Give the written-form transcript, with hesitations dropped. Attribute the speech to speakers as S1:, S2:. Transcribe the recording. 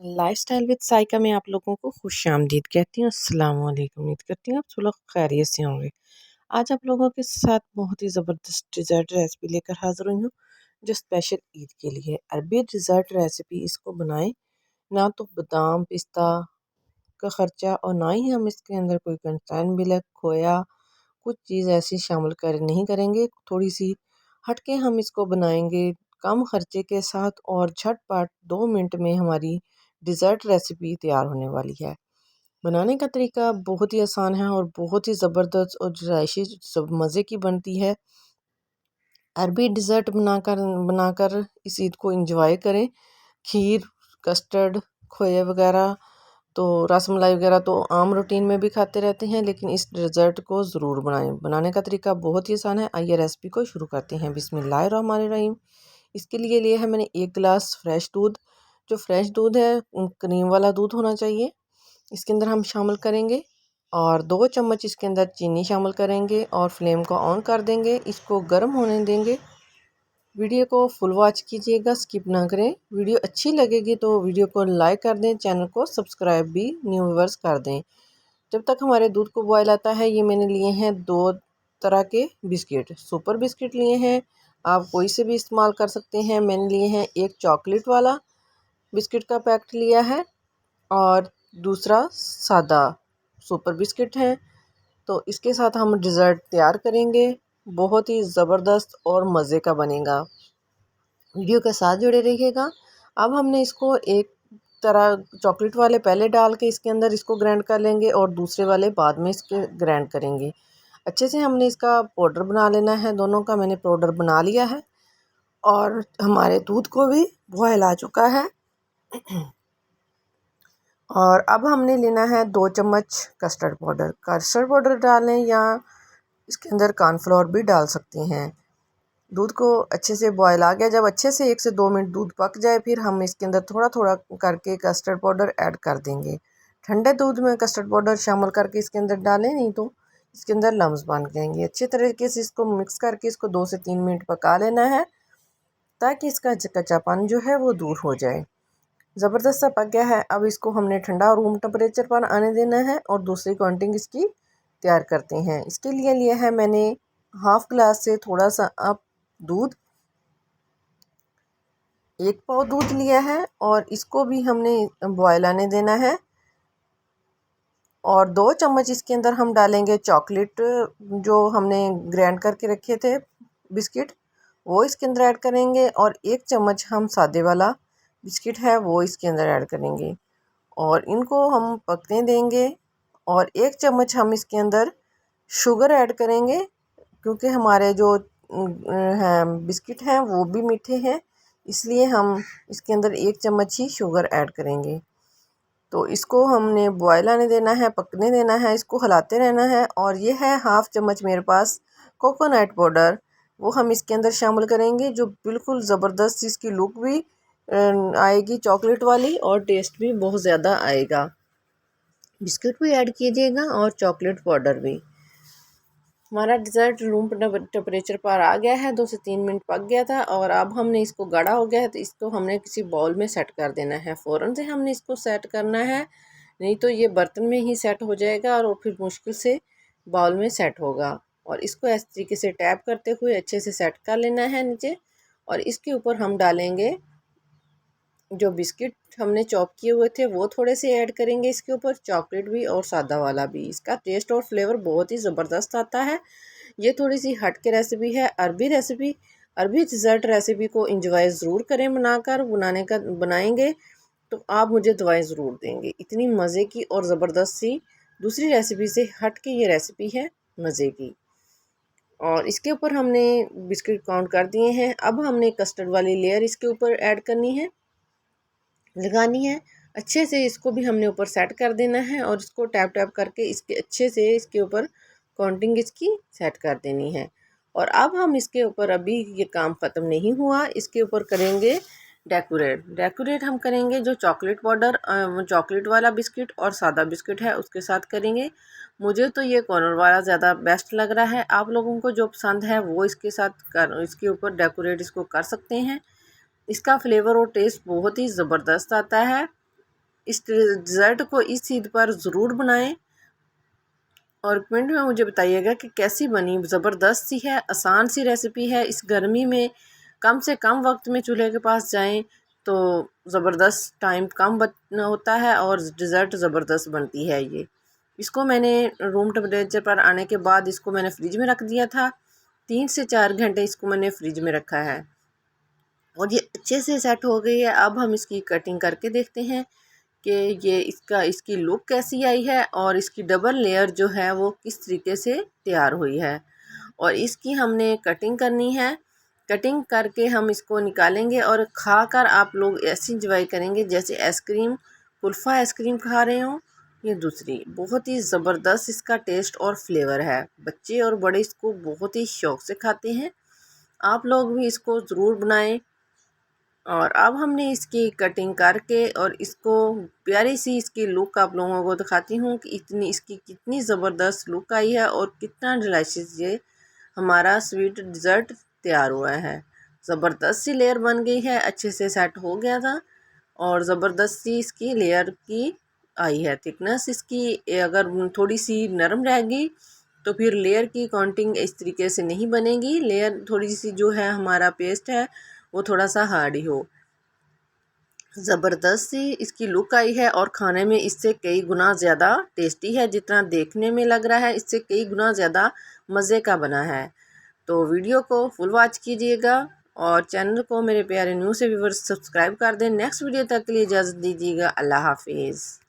S1: Lifestyle with Saika में आप लोगों को खुशामदीद कहती हूँ। अस्सलाम वालेकुम। उम्मीद करती हूँ आप सब लोग खैरियत से होंगे। आज आप लोगों के साथ बहुत ही ज़बरदस्त डिज़र्ट रेसिपी लेकर हाज़िर हुई हूँ, जो स्पेशल ईद के लिए है। अरबी डिज़र्ट रेसिपी इसको बनाएं, ना तो बादाम पिस्ता का ख़र्चा और ना ही हम इसके अंदर कोई कंटेन मिल्क खोया कुछ चीज़ ऐसी शामिल कर नहीं करेंगे। थोड़ी सी हटके हम इसको बनाएंगे कम खर्चे के साथ और झटपट 2 मिनट में हमारी डिज़र्ट रेसिपी तैयार होने वाली है। बनाने का तरीका बहुत ही आसान है और बहुत ही ज़बरदस्त और जायशी सब मज़े की बनती है। अरबी डिज़र्ट बनाकर इस ईद को एंजॉय करें। खीर, कस्टर्ड, खोए वगैरह तो रसमलाई वगैरह तो आम रूटीन में भी खाते रहते हैं, लेकिन इस डिज़र्ट को ज़रूर बनाएं। बनाने का तरीका बहुत ही आसान है। आइए रेसिपी को शुरू करते हैं। बिस्मिल्लाहिर्रहमानिर्रहीम। इसके लिए लिया है मैंने 1 गिलास फ्रेश दूध। जो फ्रेश दूध है क्रीम वाला दूध होना चाहिए। इसके अंदर हम शामिल करेंगे और 2 चम्मच इसके अंदर चीनी शामिल करेंगे और फ्लेम को ऑन कर देंगे। इसको गर्म होने देंगे। वीडियो को फुल वॉच कीजिएगा, स्किप ना करें। वीडियो अच्छी लगेगी तो वीडियो को लाइक कर दें, चैनल को सब्सक्राइब भी न्यू व्यूअर्स कर दें। जब तक हमारे दूध को बॉयल आता है, ये मैंने लिए हैं 2 तरह के बिस्किट। सुपर बिस्किट लिए हैं, आप कोई से भी इस्तेमाल कर सकते हैं। मैंने लिए हैं एक चॉकलेट वाला बिस्किट का पैकेट लिया है और दूसरा सादा सुपर बिस्किट है। तो इसके साथ हम डिज़र्ट तैयार करेंगे। बहुत ही ज़बरदस्त और मज़े का बनेगा। वीडियो के साथ जुड़े रहिएगा। अब हमने इसको एक तरह चॉकलेट वाले पहले डाल के इसके अंदर इसको ग्राइंड कर लेंगे और दूसरे वाले बाद में इसके ग्राइंड करेंगे। अच्छे से हमने इसका पाउडर बना लेना है। दोनों का मैंने पाउडर बना लिया है और हमारे दूध को भी बॉयल आ चुका है। और अब हमने लेना है 2 चम्मच कस्टर्ड पाउडर। कस्टर्ड पाउडर डालें या इसके अंदर कॉर्नफ्लोर भी डाल सकते हैं। दूध को अच्छे से बॉयल आ गया। जब अच्छे से 1 से 2 मिनट दूध पक जाए, फिर हम इसके अंदर थोड़ा थोड़ा करके कस्टर्ड पाउडर ऐड कर देंगे। ठंडे दूध में कस्टर्ड पाउडर शामिल करके इसके अंदर डालें, नहीं तो इसके अंदर लम्स बन जाएंगे। अच्छे तरीके से इसको मिक्स करके इसको 2 से 3 मिनट पका लेना है, ताकि इसका कच्चापन जो है वो दूर हो जाए। ज़बरदस्त सा पक गया है। अब इसको हमने ठंडा रूम टेम्परेचर पर आने देना है और दूसरी क्वांटिटी इसकी तैयार करते हैं। इसके लिए लिया है मैंने हाफ़ गिलास से थोड़ा सा अब दूध, 1 पाव दूध लिया है और इसको भी हमने बॉयल आने देना है। और 2 चम्मच इसके अंदर हम डालेंगे चॉकलेट, जो हमने ग्राइंड करके रखे थे बिस्किट, वो इसके अंदर ऐड करेंगे। और 1 चम्मच हम सादे वाला बिस्किट है वो इसके अंदर ऐड करेंगे और इनको हम पकने देंगे। और 1 चम्मच हम इसके अंदर शुगर ऐड करेंगे, क्योंकि हमारे जो हैं बिस्किट हैं वो भी मीठे हैं, इसलिए हम इसके अंदर 1 चम्मच ही शुगर ऐड करेंगे। तो इसको हमने बॉयल आने देना है, पकने देना है, इसको हिलाते रहना है। और ये है हाफ़ चम्मच मेरे पास कोकोनट पाउडर, वो हम इसके अंदर शामिल करेंगे, जो बिल्कुल ज़बरदस्त इसकी लुक भी आएगी चॉकलेट वाली और टेस्ट भी बहुत ज़्यादा आएगा। बिस्किट भी ऐड कीजिएगा और चॉकलेट पाउडर भी। हमारा डिज़र्ट रूम टेम्परेचर पर आ गया है, 2 से 3 मिनट पक गया था और अब हमने इसको गाढ़ा हो गया है, तो इसको हमने किसी बाउल में सेट कर देना है। फ़ौरन से हमने इसको सेट करना है, नहीं तो ये बर्तन में ही सेट हो जाएगा और फिर मुश्किल से बाउल में सेट होगा। और इसको इस तरीके से टैप करते हुए अच्छे से सेट कर लेना है नीचे। और इसके ऊपर हम डालेंगे जो बिस्किट हमने चॉप किए हुए थे वो थोड़े से ऐड करेंगे इसके ऊपर, चॉकलेट भी और सादा वाला भी। इसका टेस्ट और फ्लेवर बहुत ही ज़बरदस्त आता है। ये थोड़ी सी हट के रेसिपी है, अरबी रेसिपी। अरबी डिज़र्ट रेसिपी को इंजॉय ज़रूर करें बनाएंगे तो आप मुझे दुआएं ज़रूर देंगे। इतनी मज़े की और ज़बरदस्त सी दूसरी रेसिपी से हट के ये रेसिपी है मज़े की। और इसके ऊपर हमने बिस्किट काउंट कर दिए हैं। अब हमने कस्टर्ड वाली लेयर इसके ऊपर ऐड करनी है, लगानी है। अच्छे से इसको भी हमने ऊपर सेट कर देना है और इसको टैप टैप करके इसके अच्छे से इसके ऊपर काउंटिंग इसकी सेट कर देनी है। और अब हम इसके ऊपर अभी ये काम ख़त्म नहीं हुआ, इसके ऊपर करेंगे डेकोरेट हम करेंगे जो चॉकलेट पाउडर, चॉकलेट वाला बिस्किट और सादा बिस्किट है उसके साथ करेंगे। मुझे तो ये कॉर्नर वाला ज़्यादा बेस्ट लग रहा है। आप लोगों को जो पसंद है वो इसके साथ इसके ऊपर डेकोरेट इसको कर सकते हैं। इसका फ्लेवर और टेस्ट बहुत ही ज़बरदस्त आता है। इस डिज़र्ट को इस ईद पर ज़रूर बनाएं और कमेंट में मुझे बताइएगा कि कैसी बनी। ज़बरदस्त सी है, आसान सी रेसिपी है। इस गर्मी में कम से कम वक्त में चूल्हे के पास जाएं तो ज़बरदस्त टाइम कम होता है और डिज़र्ट ज़बरदस्त बनती है। इसको मैंने रूम टेम्परेचर पर आने के बाद इसको मैंने फ्रिज में रख दिया था। 3 से 4 घंटे इसको मैंने फ्रिज में रखा है और ये अच्छे से सेट हो गई है। अब हम इसकी कटिंग करके देखते हैं कि ये इसकी लुक कैसी आई है और इसकी डबल लेयर जो है वो किस तरीके से तैयार हुई है। और इसकी हमने कटिंग करनी है। कटिंग करके हम इसको निकालेंगे और खाकर आप लोग ऐसे इंजॉय करेंगे जैसे आइसक्रीम, कुल्फ़ा आइसक्रीम खा रहे हों। ये दूसरी बहुत ही ज़बरदस्त इसका टेस्ट और फ्लेवर है। बच्चे और बड़े इसको बहुत ही शौक़ से खाते हैं। आप लोग भी इसको ज़रूर बनाएं। और अब हमने इसकी कटिंग करके और इसको प्यारी सी इसकी लुक आप लोगों को दिखाती हूँ कि इसकी कितनी ज़बरदस्त लुक आई है और कितना डिलीशियस ये हमारा स्वीट डिज़र्ट तैयार हुआ है। ज़बरदस्त सी लेयर बन गई है, अच्छे से सेट हो गया था और ज़बरदस्त सी इसकी लेयर की आई है। थिकनेस इसकी अगर थोड़ी सी नरम रहेगी तो फिर लेयर की काउंटिंग इस तरीके से नहीं बनेगी। लेयर थोड़ी सी जो है हमारा पेस्ट है वो थोड़ा सा हार्ड ही हो। ज़बरदस्त सी इसकी लुक आई है और खाने में इससे कई गुना ज़्यादा टेस्टी है। जितना देखने में लग रहा है इससे कई गुना ज़्यादा मज़े का बना है। तो वीडियो को फुल वॉच कीजिएगा और चैनल को मेरे प्यारे न्यू से व्यूअर्स सब्सक्राइब कर दें। नेक्स्ट वीडियो तक के लिए इजाज़त दीजिएगा। अल्लाह हाफिज़।